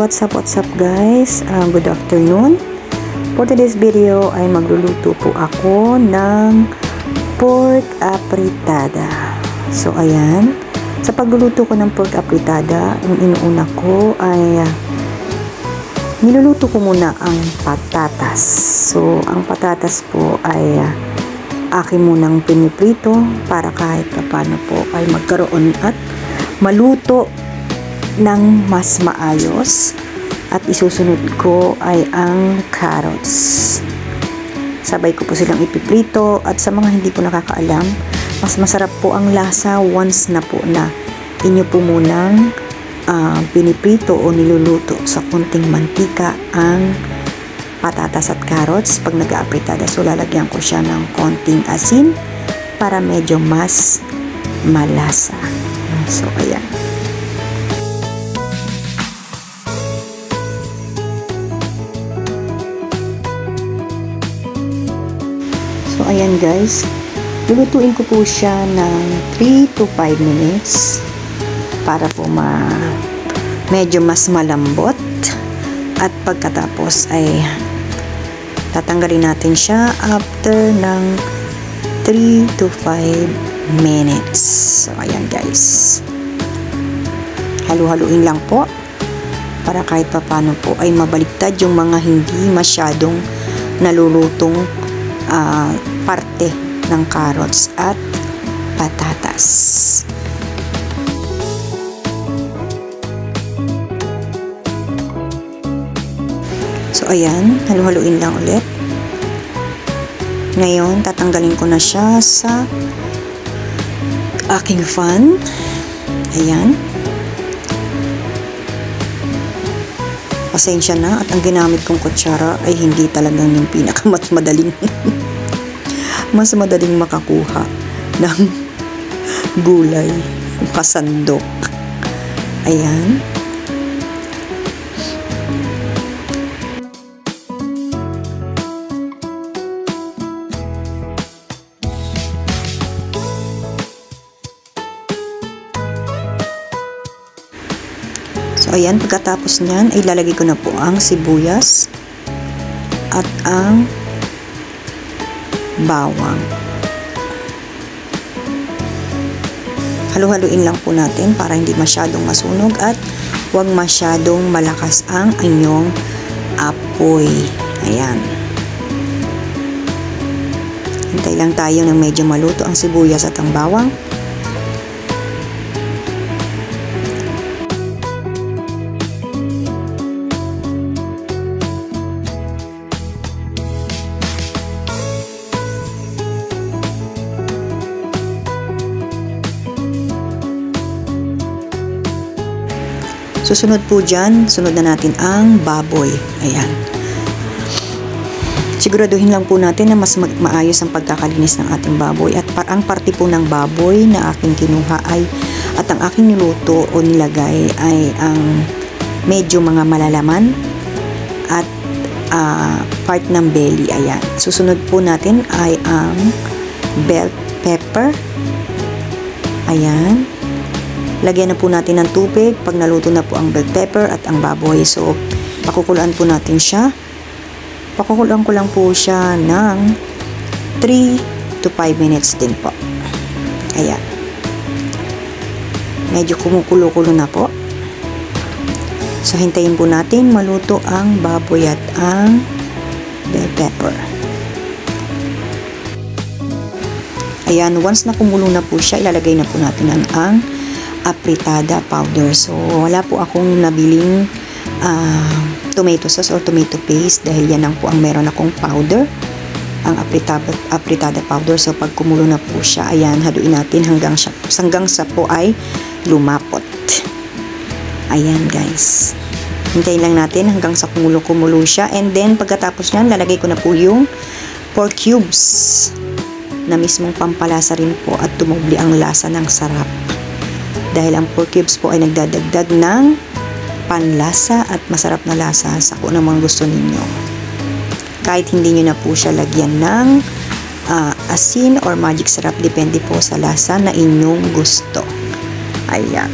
What's up guys? Good afternoon. For today's video ay magluluto po ako ng pork apritada. So ayan, sa pagluluto ko ng pork apritada, yung inuuna ko ay niluluto ko muna ang patatas. So ang patatas po ay akin munang piniprito para kahit paano po ay magkaroon at maluto ng mas maayos. At isusunod ko ay ang carrots. Sabay ko po silang ipiprito, at sa mga hindi po nakakaalam, mas masarap po ang lasa once na po na inyo po munang piniprito o niluluto sa kunting mantika ang patatas at carrots pag nag-aapritada. So lalagyan ko siya ng konting asin para medyo mas malasa. So ayan. So ayan guys, lulutuin ko po siya ng 3 to 5 minutes para po medyo mas malambot, at pagkatapos ay tatanggalin natin siya after ng 3 to 5 minutes. So ayan guys, halu-haluin lang po para kahit papano po ay mabaliktad yung mga hindi masyadong nalulutong parte ng carrots at patatas. So ayan, halu-haluin lang ulit. Ngayon tatanggalin ko na siya sa aking fan. Ayan. Pasensya na, at ang ginamit kong kutsara ay hindi talagang yung pinakamas madaling mas madaling makakuha ng gulay, kasandok. Ayan. So ayan, pagkatapos niyan ay lalagay ko na po ang sibuyas at ang bawang. Halu-haluin lang po natin para hindi masyadong masunog at huwag masyadong malakas ang inyong apoy. Ayan. Hintay lang tayo ng medyo maluto ang sibuyas at ang bawang. Susunod po dyan, sunod na natin ang baboy. Ayan. Siguraduhin lang po natin na mas maayos ang pagkakalinis ng ating baboy. At ang parte po ng baboy na aking kinuha ay, at ang aking niluto o nilagay ay ang medyo mga malalaman at part ng belly. Ayan. Susunod po natin ay ang bell pepper. Ayan. Lagyan na po natin ng tubig pag naluto na po ang bell pepper at ang baboy. So, pakukuluan po natin siya. Pakukuluan ko lang po siya ng 3 to 5 minutes din po. Ayan. Medyo kumukulo-kulo na po. So, hintayin po natin maluto ang baboy at ang bell pepper. Ayan, once na kumulo na po siya, ilalagay na po natin ang apritada powder. So, wala po akong nabiling tomato sauce or tomato paste dahil yan lang po ang meron akong powder, ang apritada powder. So, pag kumulo na po siya, ayan, haluin natin hanggang sa po ay lumapot. Ayan guys. Hintayin lang natin hanggang sa kumulo siya, and then pagkatapos nyan, lalagay ko na po yung pork cubes na mismong pampalasa rin po at tumubli ang lasa ng sarap. Dahil ang pork cubes po ay nagdadagdag ng panlasa at masarap na lasa sa kung anong gusto ninyo. Kahit hindi nyo na po siya lagyan ng asin or magic sarap, depende po sa lasa na inyong gusto. Ayan.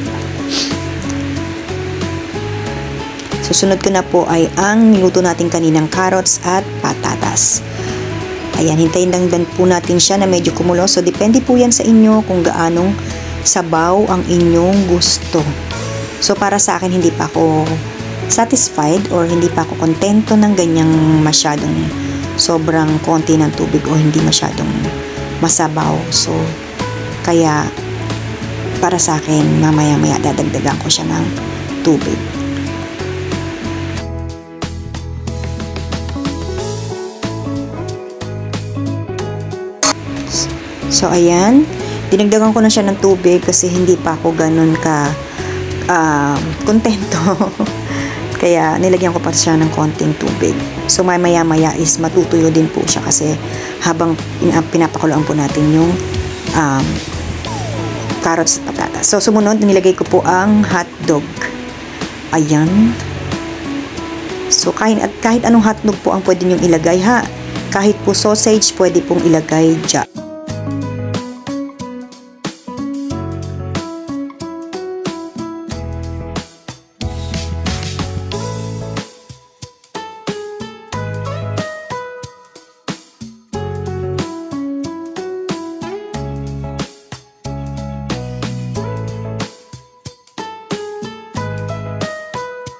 Susunod ko na po ay ang niluto natin kaninang carrots at patatas. Ayan, hintayin lang po natin siya na medyo kumulo. So, depende po yan sa inyo kung gaanong sabaw ang inyong gusto. So, para sa akin, hindi pa ako satisfied or hindi pa ako kontento ng ganyang masyadong sobrang konti ng tubig o hindi masyadong masabaw. So, kaya para sa akin, mamaya-maya dadagdagan ko siya ng tubig. So, ayan. Dinagdagan ko na siya ng tubig kasi hindi pa ako ganun ka kontento. Kaya nilagyan ko pa siya ng konting tubig. So maya-maya is matutuyo din po siya kasi habang pinapakuluan po natin yung carrots at patatas. So sumunod, nilagay ko po ang hotdog. Ayan. So kahit anong hotdog po ang pwede nyong ilagay ha. Kahit po sausage pwede pong ilagay dyan.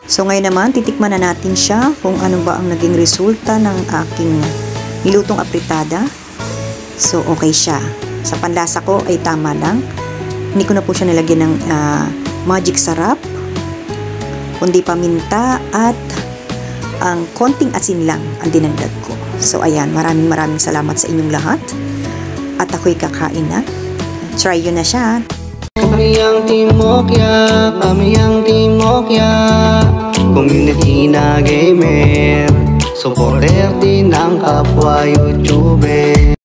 So ngayon naman, titikman na natin siya kung ano ba ang naging resulta ng aking nilutong apritada. So okay siya. Sa panlasa ko ay tama lang. Hindi ko na po siya nilagyan ng magic sarap, kundi paminta at ang konting asin lang ang dinagdag ko. So ayan, maraming salamat sa inyong lahat. At ako'y kakain na. Try yun na siya. Kami ang Timokya, community na gamer, supporter din ng kapwa YouTuber.